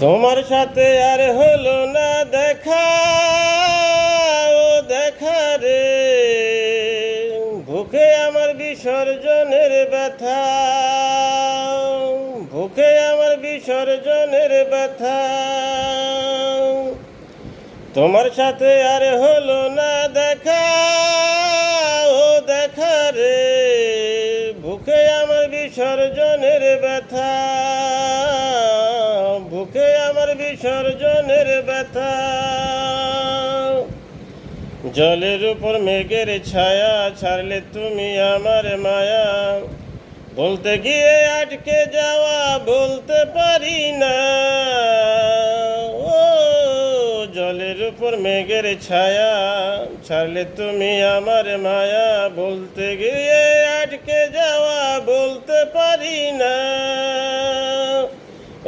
তোমার সাথে আর হলো না দেখা, ও দেখা রে, বুকে আমার বিসর্জনের ব্যথা, বুকে আমার বিসর্জনের ব্যথা। তোমার সাথে আর হলো না দেখা, ও দেখা রে, বুকে আমার বিসর্জনের ব্যথা, বুকে আমার বিসর্জনের ব্যথা। জলের উপর মেঘের ছায়া, ছাড়লে তুমি আমার মায়া, বলতে গিয়ে আটকে যাওয়া বলতে পারি না। ও জলের উপর মেঘের ছায়া, ছাড়লে তুমি আমার মায়া, বলতে গিয়ে আটকে যাওয়া বলতে পারি না।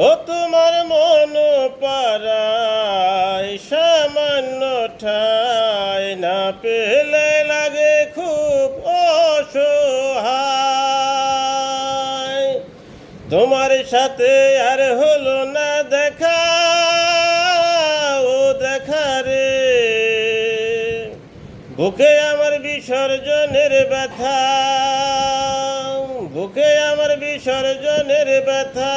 ও তোমার মন পাড়ায় সামান্য ঠাই না পেলে লাগে খুব অসহায়। তোমার সাথে আর হলো না দেখা, ও দেখা রে, বুকে আমার বিসর্জনের ব্যথা, বুকে আমার বিসর্জনের ব্যথা।